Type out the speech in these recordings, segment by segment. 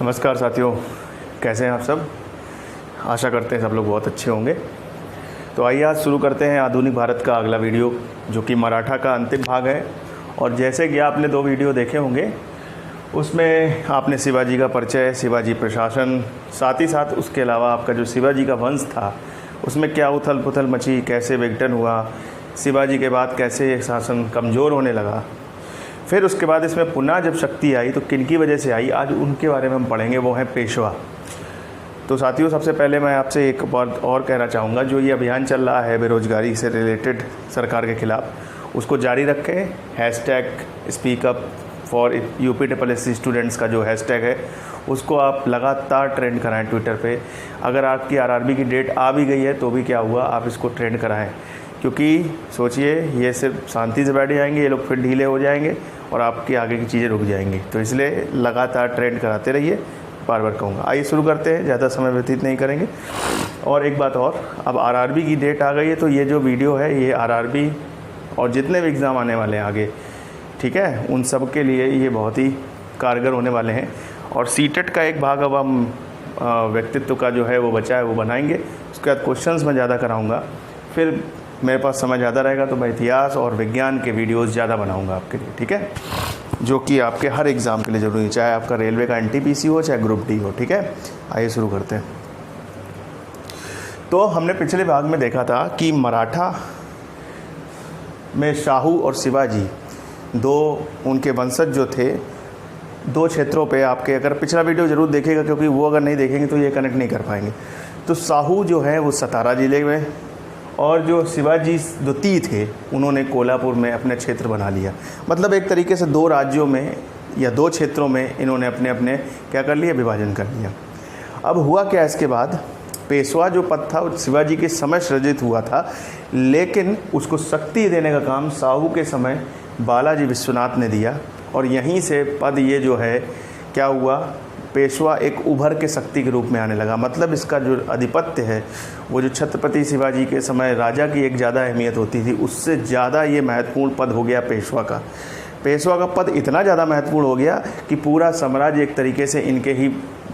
नमस्कार साथियों, कैसे हैं आप सब। आशा करते हैं सब लोग बहुत अच्छे होंगे। तो आइए आज शुरू करते हैं आधुनिक भारत का अगला वीडियो, जो कि मराठा का अंतिम भाग है। और जैसे कि आपने 2 वीडियो देखे होंगे, उसमें आपने शिवाजी का परिचय, शिवाजी प्रशासन, साथ ही साथ उसके अलावा आपका जो शिवाजी का वंश था उसमें क्या उथल पुथल मची, कैसे विघटन हुआ, शिवाजी के बाद कैसे शासन कमज़ोर होने लगा, फिर उसके बाद इसमें पुनः जब शक्ति आई तो किन की वजह से आई, आज उनके बारे में हम पढ़ेंगे। वो है पेशवा। तो साथियों, सबसे पहले मैं आपसे एक बात और कहना चाहूँगा, जो ये अभियान चल रहा है बेरोज़गारी से रिलेटेड सरकार के ख़िलाफ़, उसको जारी रखें। Hashtag speak up for UPSSC students का जो हैशटैग है उसको आप लगातार ट्रेंड कराएं ट्विटर पे। अगर आपकी RRB की डेट आ भी गई है तो भी क्या हुआ, आप इसको ट्रेंड कराएं, क्योंकि सोचिए ये सिर्फ शांति से बैठ जाएंगे, ये लोग फिर ढीले हो जाएंगे और आपकी आगे की चीज़ें रुक जाएंगी। तो इसलिए लगातार ट्रेंड कराते रहिए, बार बार कहूँगा। आइए शुरू करते हैं, ज़्यादा समय व्यतीत नहीं करेंगे। और एक बात और, अब RRB की डेट आ गई है तो ये जो वीडियो है ये RRB और जितने भी एग्ज़ाम आने वाले हैं आगे, ठीक है, उन सब के लिए ये बहुत ही कारगर होने वाले हैं। और सीटेट का एक भाग अब हम व्यक्तित्व का जो है वो बचा है वो बनाएंगे। उसके बाद क्वेश्चंस मैं ज़्यादा कराऊंगा, फिर मेरे पास समय ज़्यादा रहेगा तो मैं इतिहास और विज्ञान के वीडियोस ज़्यादा बनाऊंगा आपके लिए, ठीक है, जो कि आपके हर एग्ज़ाम के लिए ज़रूरी है, चाहे आपका रेलवे का NTPC हो चाहे ग्रुप D हो, ठीक है। आइए शुरू करते हैं। तो हमने पिछले भाग में देखा था कि मराठा में शाहू और शिवाजी दो उनके वंशज जो थे, 2 क्षेत्रों पे आपके, अगर पिछला वीडियो ज़रूर देखेगा क्योंकि वो अगर नहीं देखेंगे तो ये कनेक्ट नहीं कर पाएंगे। तो शाहू जो है वो सतारा ज़िले में, और जो शिवाजी द्वितीय थे उन्होंने कोल्हापुर में अपने क्षेत्र बना लिया। मतलब एक तरीके से 2 राज्यों में या 2 क्षेत्रों में इन्होंने अपने अपने क्या कर लिया, विभाजन कर लिया। अब हुआ क्या, इसके बाद पेशवा जो पद था वो शिवाजी के समय सृजित हुआ था, लेकिन उसको शक्ति देने का काम शाहू के समय बालाजी विश्वनाथ ने दिया। और यहीं से पद ये जो है क्या हुआ, पेशवा एक उभर के शक्ति के रूप में आने लगा। मतलब इसका जो आधिपत्य है वो जो छत्रपति शिवाजी के समय राजा की एक ज़्यादा अहमियत होती थी, उससे ज़्यादा ये महत्वपूर्ण पद हो गया पेशवा का। पेशवा का पद इतना ज़्यादा महत्वपूर्ण हो गया कि पूरा साम्राज्य एक तरीके से इनके ही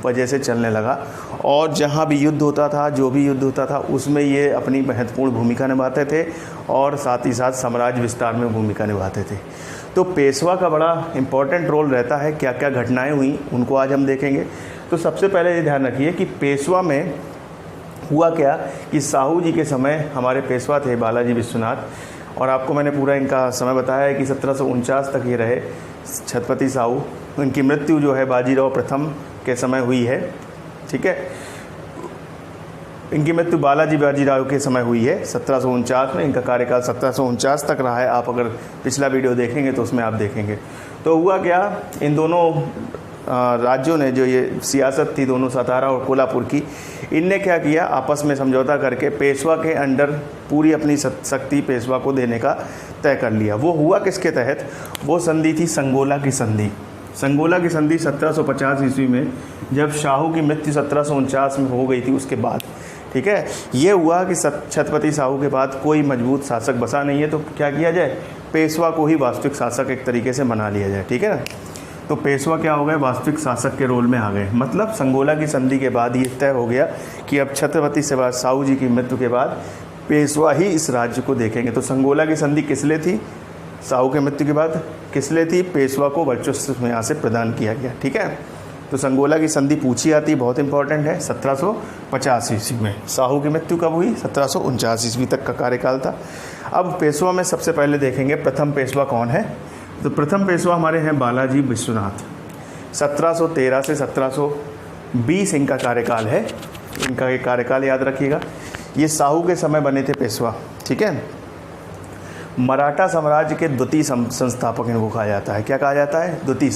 वजह से चलने लगा। और जहाँ भी युद्ध होता था, जो भी युद्ध होता था, उसमें ये अपनी महत्वपूर्ण भूमिका निभाते थे और साथ ही साथ साम्राज्य विस्तार में भूमिका निभाते थे। तो पेशवा का बड़ा इम्पॉर्टेंट रोल रहता है। क्या क्या घटनाएं हुई उनको आज हम देखेंगे। तो सबसे पहले ये ध्यान रखिए कि पेशवा में हुआ क्या कि साहू जी के समय हमारे पेशवा थे बालाजी विश्वनाथ, और आपको मैंने पूरा इनका समय बताया है कि 1749 तक ये रहे छत्रपति साहू। इनकी मृत्यु जो है बाजीराव प्रथम के समय हुई है, ठीक है। इनकी मृत्यु बाजीराव के समय हुई है 1749 में। इनका कार्यकाल 1749 तक रहा है। आप अगर पिछला वीडियो देखेंगे तो उसमें आप देखेंगे। तो हुआ क्या, इन दोनों राज्यों ने जो ये सियासत थी दोनों सतारा और कोल्हापुर की, इनने क्या किया, आपस में समझौता करके पेशवा के अंडर पूरी अपनी शक्ति पेशवा को देने का तय कर लिया। वो हुआ किसके तहत, वो संधि थी संगोला की संधि। संगोला की संधि 1750 ईस्वी में, जब शाहू की मृत्यु 1749 में हो गई थी उसके बाद, ठीक है। ये हुआ कि छत्रपति साहू के बाद कोई मजबूत शासक बसा नहीं है, तो क्या किया जाए, पेशवा को ही वास्तविक शासक एक तरीके से बना लिया जाए, ठीक है ना। तो पेशवा क्या हो गए, वास्तविक शासक के रोल में आ गए। मतलब संगोला की संधि के बाद ये तय हो गया कि अब छत्रपति साहू जी की मृत्यु के बाद पेशवा ही इस राज्य को देखेंगे। तो संगोला की संधि किस लिए थी, साहू के मृत्यु के बाद किस लिए थी, पेशवा को वर्चस्व यहाँ से प्रदान किया गया, ठीक है। तो संगोला की संधि पूछी आती, बहुत इंपॉर्टेंट है, 1750 ईस्वी में। साहू की मृत्यु कब हुई, 1749 ईस्वी तक का कार्यकाल था। अब पेशवा में सबसे पहले देखेंगे प्रथम पेशवा कौन है। तो प्रथम पेशवा हमारे हैं बालाजी विश्वनाथ। 1713 से 1720 इनका कार्यकाल है। इनका एक कार्यकाल याद रखिएगा। ये साहू के समय बने थे पेशवा, ठीक है। मराठा साम्राज्य के द्वितीय संस्थापक इनको कहा जाता है। क्या कहा जाता है, द्वितीय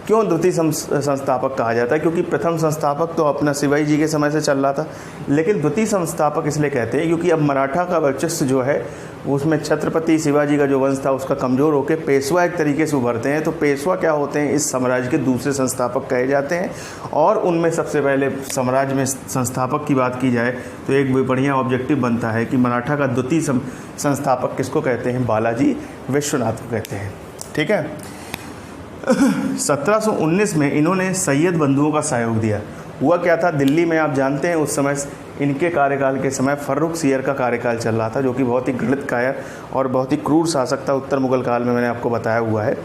क्यों द्वितीय संस्थापक कहा जाता है, क्योंकि प्रथम संस्थापक तो अपना शिवाजी जी के समय से चल रहा था, लेकिन द्वितीय संस्थापक इसलिए कहते हैं क्योंकि अब मराठा का वर्चस्व जो है उसमें छत्रपति शिवाजी का जो वंश था उसका कमज़ोर होकर पेशवा एक तरीके से उभरते हैं। तो पेशवा क्या होते हैं, इस साम्राज्य के दूसरे संस्थापक कहे जाते हैं। और उनमें सबसे पहले साम्राज्य में संस्थापक की बात की जाए तो एक बढ़िया ऑब्जेक्टिव बनता है कि मराठा का द्वितीय संस्थापक किसको कहते हैं, बालाजी विश्वनाथ को कहते हैं, ठीक है। 1719 में इन्होंने सैयद बंधुओं का सहयोग दिया। हुआ क्या था, दिल्ली में आप जानते हैं उस समय इनके कार्यकाल के समय फर्रुख सियर का कार्यकाल चल रहा था, जो कि बहुत ही घृणित कायर और बहुत ही क्रूर शासक था उत्तर मुगल काल में, मैंने आपको बताया हुआ है।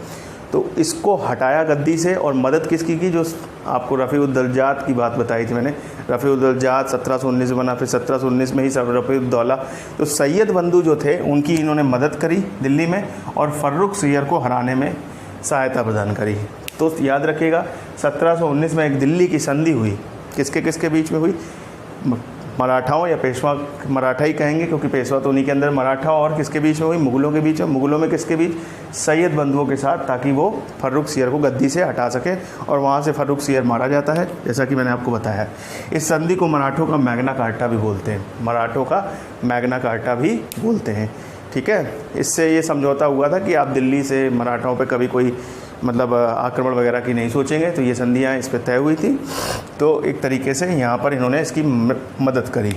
तो इसको हटाया गद्दी से, और मदद किसकी की, जो आपको रफ़ीउद्दौला की बात बताई थी मैंने, रफ़ीउद्दौला 1719 बना, फिर 1719 में ही रफ़ीउद्दौला। तो सैयद बंधु जो थे उनकी इन्होंने मदद करी दिल्ली में, और फर्रुख सियर को हराने में सहायता प्रदान करी। तो याद रखिएगा 1719 में एक दिल्ली की संधि हुई, किसके किसके बीच में हुई, मराठाओं या पेशवा, मराठा ही कहेंगे क्योंकि पेशवा तो उन्हीं के अंदर, मराठा और किसके बीच में हुई, मुगलों के बीच में। मुगलों में किसके बीच, सैयद बंधुओं के साथ, ताकि वो फर्रुख सियर को गद्दी से हटा सके, और वहाँ से फर्रुख सियर मारा जाता है, जैसा कि मैंने आपको बताया। इस संधि को मराठों का मैग्ना कार्टा भी बोलते हैं, मराठों का मैग्ना कार्टा भी बोलते हैं। ठीक है, इससे ये समझौता हुआ था कि आप दिल्ली से मराठाओं पे कभी कोई मतलब आक्रमण वगैरह की नहीं सोचेंगे, तो ये संधियाँ इस पर तय हुई थी। तो एक तरीके से यहाँ पर इन्होंने इसकी मदद करी।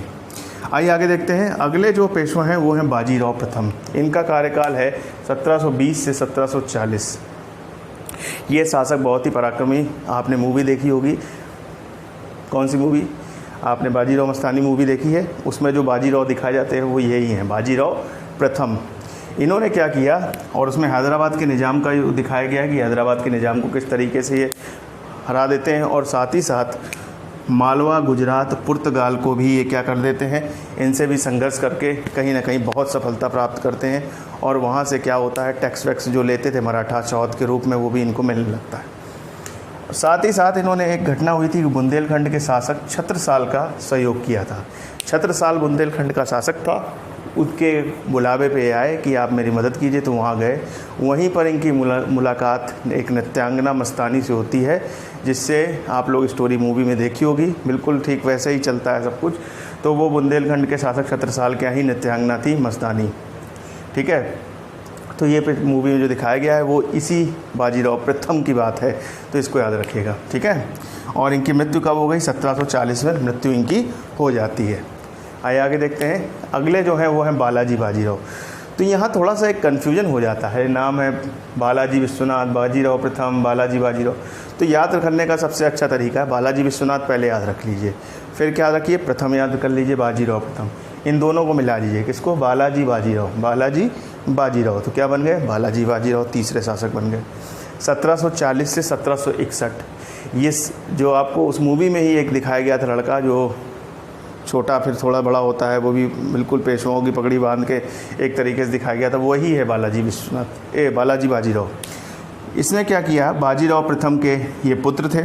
आइए आगे देखते हैं। अगले जो पेशवा हैं वो हैं बाजीराव प्रथम। इनका कार्यकाल है 1720 से 1740। ये शासक बहुत ही पराक्रमी, आपने मूवी देखी होगी, कौन सी मूवी, आपने बाजीराव मस्तानी मूवी देखी है, उसमें जो बाजीराव दिखाए जाते हैं वो यही हैं, बाजीराव प्रथम। इन्होंने क्या किया, और उसमें हैदराबाद के निज़ाम का दिखाया गया है कि हैदराबाद के निज़ाम को किस तरीके से ये हरा देते हैं, और साथ ही साथ मालवा, गुजरात, पुर्तगाल को भी ये क्या कर देते हैं, इनसे भी संघर्ष करके कहीं ना कहीं बहुत सफलता प्राप्त करते हैं। और वहाँ से क्या होता है, टैक्स वैक्स जो लेते थे मराठा चौथ के रूप में, वो भी इनको मिलने लगता है। साथ ही साथ इन्होंने एक घटना हुई थी कि बुंदेलखंड के शासक छत्रसाल का सहयोग किया था। छत्रसाल बुंदेलखंड का शासक था, उसके बुलावे पे आए कि आप मेरी मदद कीजिए, तो वहाँ गए। वहीं पर इनकी मुलाकात एक नृत्यांगना मस्तानी से होती है, जिससे आप लोग स्टोरी मूवी में देखी होगी, बिल्कुल ठीक वैसे ही चलता है सब कुछ। तो वो बुंदेलखंड के शासक छत्रसाल क्या ही नृत्यांगना थी, मस्तानी। ठीक है, तो ये मूवी में जो दिखाया गया है वो इसी बाजीराव प्रथम की बात है, तो इसको याद रखिएगा। ठीक है, और इनकी मृत्यु कब हो गई, 1740 में मृत्यु इनकी हो जाती है। आइए आगे देखते हैं। अगले जो हैं वो हैं बालाजी बाजीराव। तो यहाँ थोड़ा सा एक कन्फ्यूजन हो जाता है, नाम है बालाजी विश्वनाथ, बाजीराव प्रथम, बालाजी बाजीराव। तो याद रखने का सबसे अच्छा तरीका है बालाजी विश्वनाथ पहले याद रख लीजिए, फिर क्या रखिए, प्रथम याद कर लीजिए, बाजीराव प्रथम, इन दोनों को मिला लीजिए, किसको, बालाजी बाजीराव, बालाजी बाजीराव। तो क्या बन गए, बालाजी बाजीराव तीसरे शासक बन गए। 1740 से 1761, ये जो आपको उस मूवी में ही एक दिखाया गया था लड़का जो छोटा फिर थोड़ा बड़ा होता है, वो भी बिल्कुल पेशवाओं की पगड़ी बांध के एक तरीके से दिखाया गया था, वही है बालाजी विश्वनाथ, बालाजी बाजीराव। इसने क्या किया, बाजीराव प्रथम के ये पुत्र थे।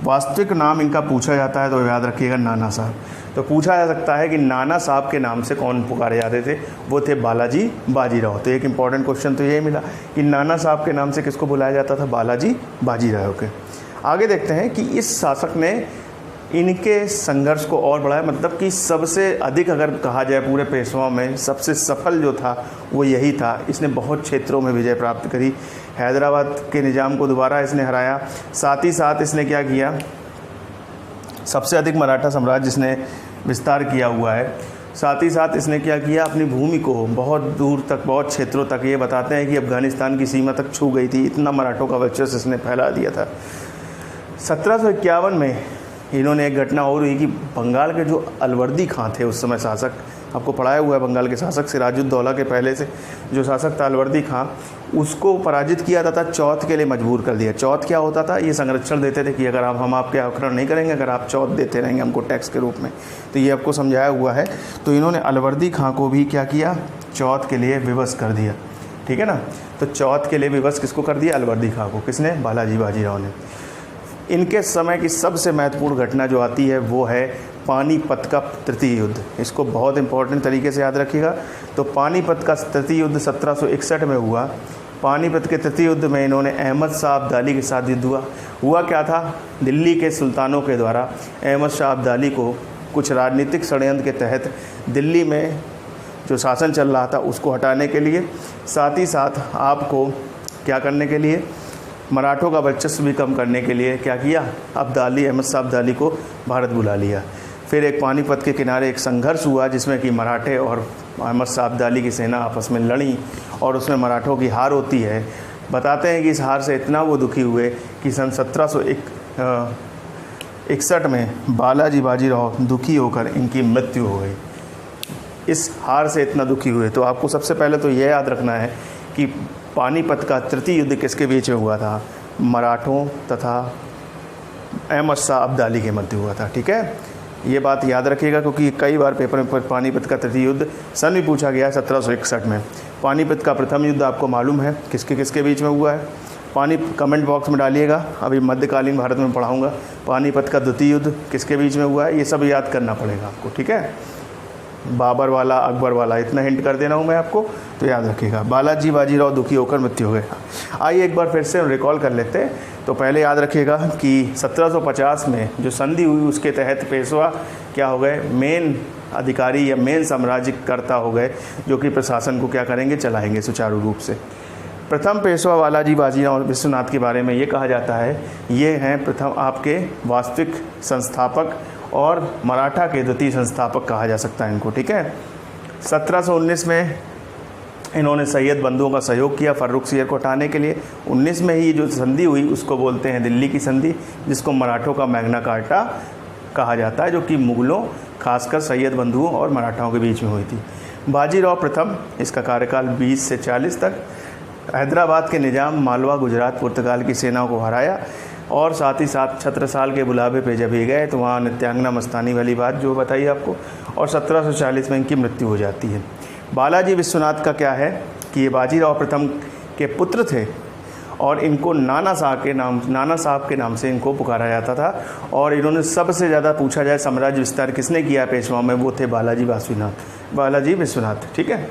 वास्तविक नाम इनका पूछा जाता है तो याद रखिएगा, नाना साहब। तो पूछा जा सकता है कि नाना साहब के नाम से कौन पुकारे जाते थे, वो थे बालाजी बाजीराव। तो एक इम्पॉर्टेंट क्वेश्चन तो यही मिला कि नाना साहब के नाम से किसको बुलाया जाता था, बालाजी बाजीराव के। आगे देखते हैं कि इस शासक ने इनके संघर्ष को और बढ़ाया, मतलब कि सबसे अधिक अगर कहा जाए पूरे पेशवाओं में सबसे सफल जो था वो यही था। इसने बहुत क्षेत्रों में विजय प्राप्त करी, हैदराबाद के निज़ाम को दोबारा इसने हराया। साथ ही साथ इसने क्या किया, सबसे अधिक मराठा साम्राज्य इसने विस्तार किया हुआ है। साथ ही साथ इसने क्या किया, अपनी भूमि को बहुत दूर तक, बहुत क्षेत्रों तक, ये बताते हैं कि अफ़गानिस्तान की सीमा तक छू गई थी, इतना मराठों का वर्चस्व इसने फैला दिया था। 1751 में इन्होंने एक घटना और हुई कि बंगाल के जो अलवर्दी खां थे उस समय शासक, आपको पढ़ाया हुआ है बंगाल के शासक सिराजुद्दौला के पहले से जो शासक था अलवर्दी खां, उसको पराजित किया तथा चौथ के लिए मजबूर कर दिया। चौथ क्या होता था, ये संरक्षण देते थे कि अगर हम आपके आक्रमण नहीं करेंगे, अगर आप चौथ देते रहेंगे हमको टैक्स के रूप में, तो ये आपको समझाया हुआ है। तो इन्होंने अलवर्दी खां को भी क्या किया, चौथ के लिए विवश कर दिया। ठीक है ना, तो चौथ के लिए विवश किसको कर दिया, अलवर्दी खां को। किसने, बालाजी बाजीराव ने। इनके समय की सबसे महत्वपूर्ण घटना जो आती है वो है पानीपत का तृतीय युद्ध। इसको बहुत इंपॉर्टेंट तरीके से याद रखिएगा। तो पानीपत का तृतीय युद्ध 1761 में हुआ। पानीपत के तृतीय युद्ध में इन्होंने अहमद शाह अब्दाली के साथ युद्ध हुआ क्या था, दिल्ली के सुल्तानों के द्वारा अहमद शाह अब्दाली को कुछ राजनीतिक षड्यंत्र के तहत दिल्ली में जो शासन चल रहा था उसको हटाने के लिए, साथ ही साथ आपको क्या करने के लिए, मराठों का वर्चस्व भी कम करने के लिए क्या किया, अब्दाली, अहमद शाह अब्दाली को भारत बुला लिया। फिर एक पानीपत के किनारे एक संघर्ष हुआ जिसमें कि मराठे और अहमद शाह अब्दाली की सेना आपस में लड़ी और उसमें मराठों की हार होती है। बताते हैं कि इस हार से इतना वो दुखी हुए कि सन 1761 में बालाजी बाजीराव दुखी होकर इनकी मृत्यु हो गई। इस हार से इतना दुखी हुए। तो आपको सबसे पहले तो यह याद रखना है कि पानीपत का तृतीय युद्ध किसके बीच में हुआ था? मराठों तथा अहमद शाह अब्दाली के मध्य हुआ था। ठीक है, ये बात याद रखिएगा, क्योंकि कई बार पेपर में पानीपत का तृतीय युद्ध सन भी पूछा गया है 1761 में। पानीपत का प्रथम युद्ध आपको मालूम है किसके किसके बीच में हुआ है? कमेंट बॉक्स में डालिएगा, अभी मध्यकालीन भारत में पढ़ाऊँगा। पानीपत का द्वितीय युद्ध किसके बीच में हुआ है, ये सब याद करना पड़ेगा आपको। ठीक है, बाबर वाला, अकबर वाला, इतना हिंट कर दे रहा हूँ मैं आपको, तो याद रखिएगा। बालाजी बाजीराव दुखी होकर मृत्यु हो गया। आइए एक बार फिर से रिकॉल कर लेते हैं। तो पहले याद रखिएगा कि 1750 में जो संधि हुई उसके तहत पेशवा क्या हो गए? मेन अधिकारी या मेन साम्राज्यकर्ता हो गए, जो कि प्रशासन को क्या करेंगे? चलाएंगे सुचारू रूप से। प्रथम पेशवा बालाजी बाजीराव विश्वनाथ के बारे में ये कहा जाता है, ये हैं प्रथम आपके वास्तविक संस्थापक और मराठा के द्वितीय संस्थापक कहा जा सकता है इनको। ठीक है, 1719 में इन्होंने सैयद बंधुओं का सहयोग किया फर्रुखसियर को हटाने के लिए। 19 में ही जो संधि हुई उसको बोलते हैं दिल्ली की संधि, जिसको मराठों का मैग्ना कार्टा कहा जाता है, जो कि मुगलों खासकर सैयद बंधुओं और मराठाओं के बीच में हुई थी। बाजीराव प्रथम, इसका कार्यकाल 20 से 40 तक, हैदराबाद के निजाम मालवा गुजरात पुर्तगाल की सेनाओं को हराया और साथ ही साथ छत्रसाल के बुलावे पे जब ये गए तो वहाँ नित्यांगना मस्तानी वाली बात जो बताई आपको, और 1740 में इनकी मृत्यु हो जाती है। बालाजी विश्वनाथ का क्या है कि ये बाजीराव प्रथम के पुत्र थे और इनको नाना साहब के नाम से इनको पुकारा जाता था। और इन्होंने सबसे ज़्यादा पूछा जाए साम्राज्य विस्तार किसने किया पेशवाओं में, वो थे बालाजी विश्वनाथ। ठीक है,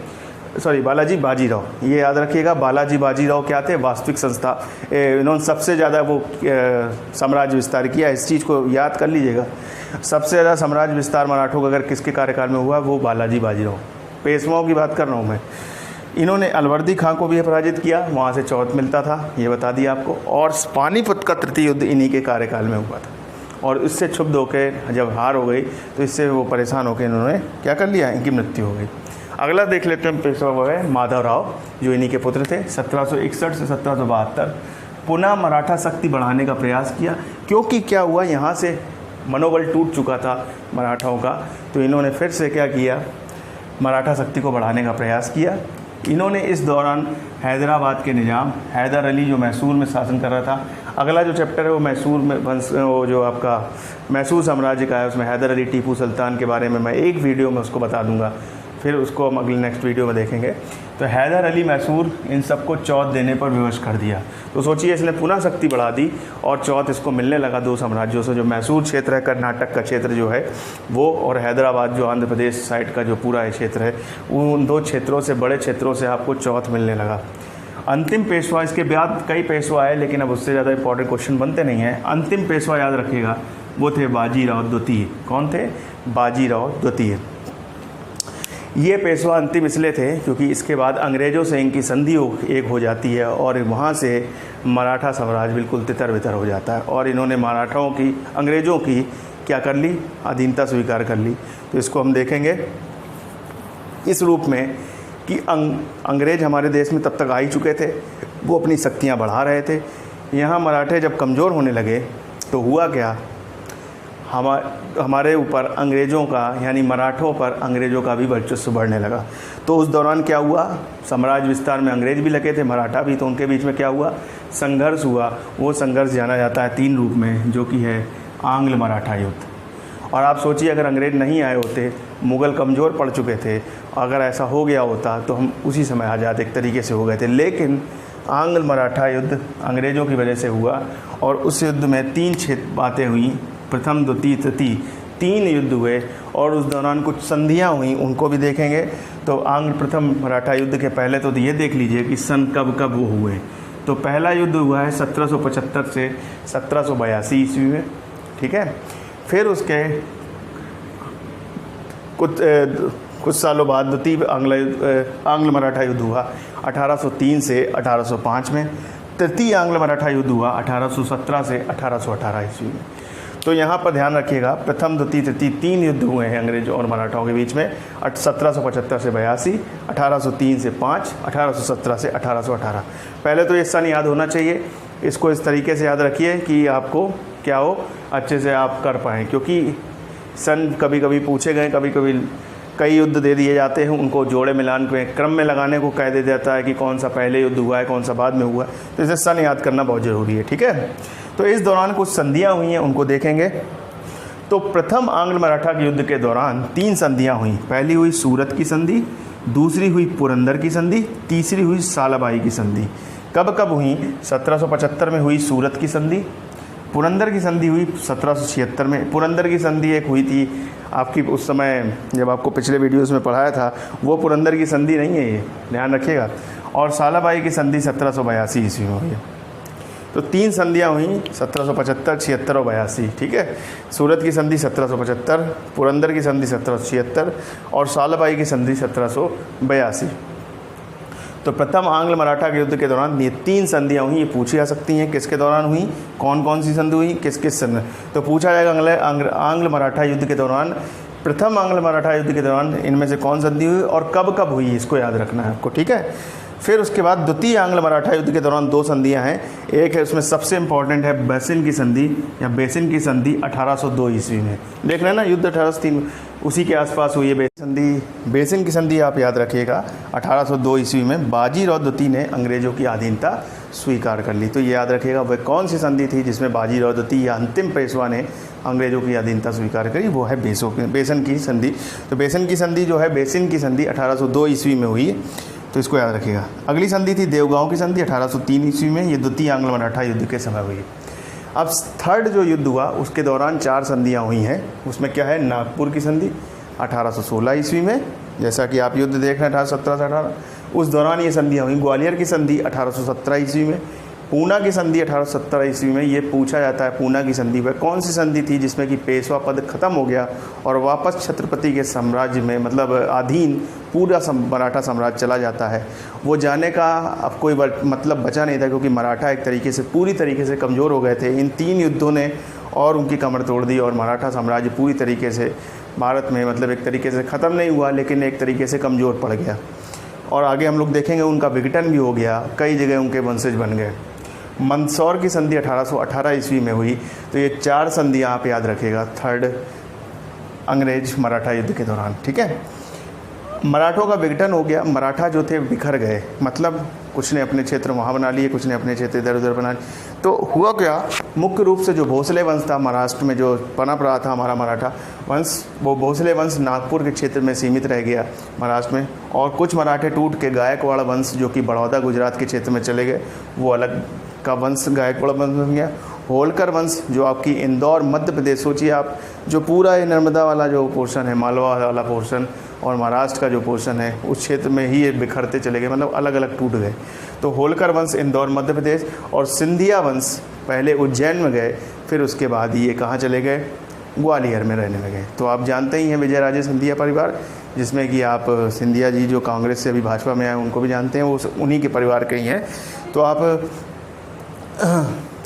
सॉरी बालाजी बाजीराव, ये याद रखिएगा। बालाजी बाजीराव क्या थे? वास्तविक संस्था, इन्होंने सबसे ज़्यादा वो साम्राज्य विस्तार किया। इस चीज़ को याद कर लीजिएगा। सबसे ज़्यादा साम्राज्य विस्तार मराठों का अगर किसके कार्यकाल में हुआ, वो बालाजी बाजीराव। पेशवाओं की बात कर रहा हूँ मैं। इन्होंने अलवर्दी खां को भी पराजित किया, वहाँ से चौथ मिलता था, ये बता दिया आपको। और पानीपत का तृतीय युद्ध इन्हीं के कार्यकाल में हुआ था। और इससे क्षुब्ध होकर जब हार हो गई तो इससे वो परेशान होकर इन्होंने क्या कर लिया, इनकी मृत्यु हो गई। अगला देख लेते हैं पेशवा, वो है माधवराव, जो इन्हीं के पुत्र थे। 1761 से 1772 पुनः मराठा शक्ति बढ़ाने का प्रयास किया, क्योंकि क्या हुआ, यहाँ से मनोबल टूट चुका था मराठाओं का। तो इन्होंने फिर से क्या किया, मराठा शक्ति को बढ़ाने का प्रयास किया। इन्होंने इस दौरान हैदराबाद के निजाम हैदर अली, जो मैसूर में शासन कर रहा था, अगला जो चैप्टर है वो मैसूर में वो जो आपका मैसूर साम्राज्य का है, उसमें हैदर अली टीपू सुल्तान के बारे में मैं एक वीडियो में उसको बता दूंगा, फिर उसको हम अगले नेक्स्ट वीडियो में देखेंगे। तो हैदर अली मैसूर इन सबको चौथ देने पर विवश कर दिया। तो सोचिए, इसने पुनः शक्ति बढ़ा दी और चौथ इसको मिलने लगा दो साम्राज्यों से, जो मैसूर क्षेत्र है, कर्नाटक का क्षेत्र जो है वो, और हैदराबाद जो आंध्र प्रदेश साइड का जो पूरा क्षेत्र है, उन दो क्षेत्रों से, बड़े क्षेत्रों से आपको चौथ मिलने लगा। अंतिम पेशवा, इसके बाद कई पेशवा है लेकिन अब उससे ज़्यादा इंपॉर्टेंट क्वेश्चन बनते नहीं हैं। अंतिम पेशवा याद रखिएगा, वो थे बाजीराव द्वितीय। कौन थे? बाजीराव द्वितीय। ये पेशवा अंतिम इसलिए थे क्योंकि इसके बाद अंग्रेज़ों से इनकी संधि एक हो जाती है और वहाँ से मराठा साम्राज्य बिल्कुल तितर बितर हो जाता है और इन्होंने मराठाओं की, अंग्रेज़ों की क्या कर ली, अधीनता स्वीकार कर ली। तो इसको हम देखेंगे इस रूप में कि अंग्रेज़ हमारे देश में तब तक आ ही चुके थे, वो अपनी शक्तियाँ बढ़ा रहे थे। यहाँ मराठे जब कमज़ोर होने लगे तो हुआ क्या, हमारे ऊपर अंग्रेज़ों का, यानी मराठों पर अंग्रेज़ों का भी वर्चस्व बढ़ने लगा। तो उस दौरान क्या हुआ, साम्राज्य विस्तार में अंग्रेज़ भी लगे थे, मराठा भी, तो उनके बीच में क्या हुआ, संघर्ष हुआ। वो संघर्ष जाना जाता है 3 रूप में, जो कि है आंग्ल मराठा युद्ध। और आप सोचिए, अगर अंग्रेज़ नहीं आए होते, मुग़ल कमज़ोर पड़ चुके थे, अगर ऐसा हो गया होता तो हम उसी समय आज़ाद एक तरीके से हो गए थे। लेकिन आंग्ल मराठा युद्ध अंग्रेज़ों की वजह से हुआ और उस युद्ध में 3 बातें हुई, प्रथम द्वितीय तृतीय, 3 युद्ध हुए और उस दौरान कुछ संधियां हुई, उनको भी देखेंगे। तो आंग्ल प्रथम मराठा युद्ध के पहले तो ये देख लीजिए कि सन कब कब वो हुए। तो पहला युद्ध हुआ है 1775 से 1782 ईस्वी में, ठीक है। फिर उसके कुछ सालों बाद द्वितीय आंग्ल मराठा युद्ध हुआ 1803 से 1805 में। तृतीय आंग्ल मराठा युद्ध हुआ 1817 से 1818 ईस्वी में। तो यहाँ पर ध्यान रखिएगा, प्रथम द्वितीय तृतीय 3 युद्ध हुए हैं अंग्रेजों और मराठाओं के बीच में, 1775 से 82, 1803 से 5, 1817 से 1818। पहले तो ये सन याद होना चाहिए, इसको इस तरीके से याद रखिए कि आपको क्या हो, अच्छे से आप कर पाएँ, क्योंकि सन कभी कभी पूछे गए, कभी कभी कई युद्ध दे दिए जाते हैं, उनको जोड़े मिलान में क्रम में लगाने को कह दिया जाता है कि कौन सा पहले युद्ध हुआ है, कौन सा बाद में हुआ है, तो इसे सन याद करना बहुत ज़रूरी है। ठीक है, तो इस दौरान कुछ संधियाँ हुई हैं, उनको देखेंगे। तो प्रथम आंग्ल मराठा के युद्ध के दौरान 3 संधियाँ हुई। पहली हुई सूरत की संधि, दूसरी हुई पुरंदर की संधि, तीसरी हुई सालाबाई की संधि। कब कब हुई? 1775 में हुई सूरत की संधि, पुरंदर की संधि हुई 1776 में। पुरंदर की संधि एक हुई थी आपकी, उस समय जब आपको पिछले वीडियोस में पढ़ाया था, वो पुरंदर की संधि नहीं है, ये ध्यान रखिएगा। और सालाबाई की संधि 1782 ईस्वी में हुई है। तो 3 संधियाँ हुई, 1775, 76 और 82। ठीक है, सूरत की संधि 1775, पुरंदर की संधि 1776 और सालाबाई की संधि 1782। तो प्रथम आंग्ल मराठा के युद्ध के दौरान ये 3 संधियाँ हुई, ये पूछी जा सकती हैं किसके दौरान हुई, कौन कौन सी संधि हुई, किस किस सन। तो पूछा जाएगा आंग्ल मराठा युद्ध के दौरान, प्रथम आंग्ल मराठा युद्ध के दौरान इनमें से कौन संधि हुई और कब कब हुई, इसको याद रखना है आपको। ठीक है, फिर उसके बाद द्वितीय आंग्ल मराठा युद्ध के दौरान 2 संधियाँ हैं। एक है, उसमें सबसे इंपॉर्टेंट है बेसिन की संधि या बेसिन की संधि 1802 ईस्वी में। देख रहे हैं ना, युद्ध 1803 में उसी के आसपास हुई है बेसिन की संधि आप याद रखिएगा। 1802 ईस्वी में बाजीराव द्वितीय ने अंग्रेजों की अधीनता स्वीकार कर ली। तो ये याद रखिएगा, वह कौन सी संधि थी जिसमें बाजीराव द्वितीय या अंतिम पेशवा ने अंग्रेजों की अधीनता स्वीकार करी, वो है बेसिन की संधि। तो बेसिन की संधि जो है, बेसिन की संधि 1802 ईस्वी में हुई, तो इसको याद रखिएगा। अगली संधि थी देवगांव की संधि 1803 ईस्वी में, ये द्वितीय आंग्ल मराठा युद्ध के समय हुई। अब थर्ड जो युद्ध हुआ उसके दौरान 4 संधियाँ हुई हैं। उसमें क्या है, नागपुर की संधि 1816 ईस्वी में, जैसा कि आप युद्ध देख रहे हैं 1817 से 18, उस दौरान ये संधियाँ हुई। ग्वालियर की संधि 1817 ईस्वी में, पूना की संधि 1817 ईस्वी में। ये पूछा जाता है पूना की संधि वह कौन सी संधि थी जिसमें कि पेशवा पद खत्म हो गया और वापस छत्रपति के साम्राज्य में, मतलब अधीन पूरा मराठा साम्राज्य चला जाता है। वो जाने का अब कोई मतलब बचा नहीं था, क्योंकि मराठा एक तरीके से पूरी तरीके से कमज़ोर हो गए थे। इन 3 युद्धों ने और उनकी कमर तोड़ दी और मराठा साम्राज्य पूरी तरीके से भारत में, मतलब एक तरीके से ख़त्म नहीं हुआ, लेकिन एक तरीके से कमज़ोर पड़ गया। और आगे हम लोग देखेंगे उनका विघटन भी हो गया, कई जगह उनके वंशज बन गए। मंदसौर की संधि 1818 ईस्वी में हुई। तो ये 4 संधियाँ आप याद रखिएगा थर्ड अंग्रेज मराठा युद्ध के दौरान। ठीक है, मराठों का विघटन हो गया, मराठा जो थे बिखर गए, मतलब कुछ ने अपने क्षेत्र वहाँ बना लिए, कुछ ने अपने क्षेत्र इधर उधर बना लिए। तो हुआ क्या, मुख्य रूप से जो भोसले वंश था महाराष्ट्र में, जो पनप रहा था हमारा मराठा वंश, वो भोसले वंश नागपुर के क्षेत्र में सीमित रह गया महाराष्ट्र में। और कुछ मराठे टूट के गायकवाड़ वंश जो कि बड़ौदा गुजरात के क्षेत्र में चले गए, वो अलग का वंश गायकवाड़ वंश बन गया। होलकर वंश जो आपकी इंदौर मध्य प्रदेश, सोचिए आप, जो पूरा ये नर्मदा वाला जो पोर्शन है, मालवा वाला पोर्शन और महाराष्ट्र का जो पोर्शन है, उस क्षेत्र में ही ये बिखरते चले गए, मतलब अलग अलग टूट गए। तो होलकर वंश इंदौर मध्य प्रदेश और सिंधिया वंश पहले उज्जैन में गए, फिर उसके बाद ये कहाँ चले गए, ग्वालियर में रहने लगे। तो आप जानते ही हैं विजयराजे सिंधिया परिवार, जिसमें कि आप सिंधिया जी जो कांग्रेस से अभी भाजपा में आए उनको भी जानते हैं, वो उन्हीं के परिवार के ही हैं। तो आप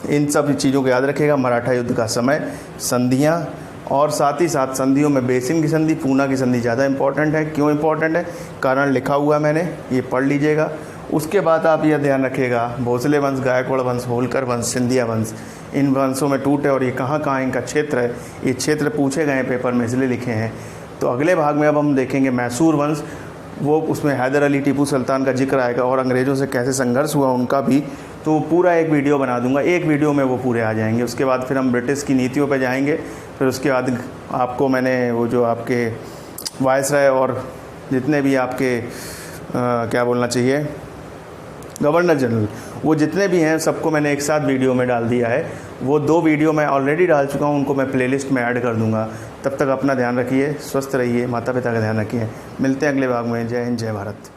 इन सब चीज़ों को याद रखिएगा, मराठा युद्ध का समय, संधियाँ, और साथ ही साथ संधियों में बेसिन की संधि, पूना की संधि ज़्यादा इंपॉर्टेंट है। क्यों इंपॉर्टेंट है, कारण लिखा हुआ है मैंने, ये पढ़ लीजिएगा। उसके बाद आप यह ध्यान रखिएगा, भोसले वंश, गायकवाड़ वंश, होलकर वंश, सिंधिया वंश, इन वंशों में टूटे और ये कहाँ कहाँ इनका क्षेत्र है, ये क्षेत्र पूछे गए पेपर में इसलिए लिखे हैं। तो अगले भाग में अब हम देखेंगे मैसूर वंश, वो उसमें हैदर अली टीपू सुल्तान का जिक्र आएगा और अंग्रेज़ों से कैसे संघर्ष हुआ उनका भी, तो पूरा एक वीडियो बना दूंगा, एक वीडियो में वो पूरे आ जाएंगे। उसके बाद फिर हम ब्रिटिश की नीतियों पे जाएंगे, फिर उसके बाद आपको मैंने वो जो आपके वायसराय और जितने भी आपके क्या बोलना चाहिए, गवर्नर जनरल, वो जितने भी हैं सबको मैंने एक साथ वीडियो में डाल दिया है। वो 2 वीडियो मैं ऑलरेडी डाल चुका हूँ, उनको मैं प्लेलिस्ट में ऐड कर दूँगा। तब तक अपना ध्यान रखिए, स्वस्थ रहिए, माता पिता का ध्यान रखिए। मिलते हैं अगले भाग में। जय हिंद, जय भारत।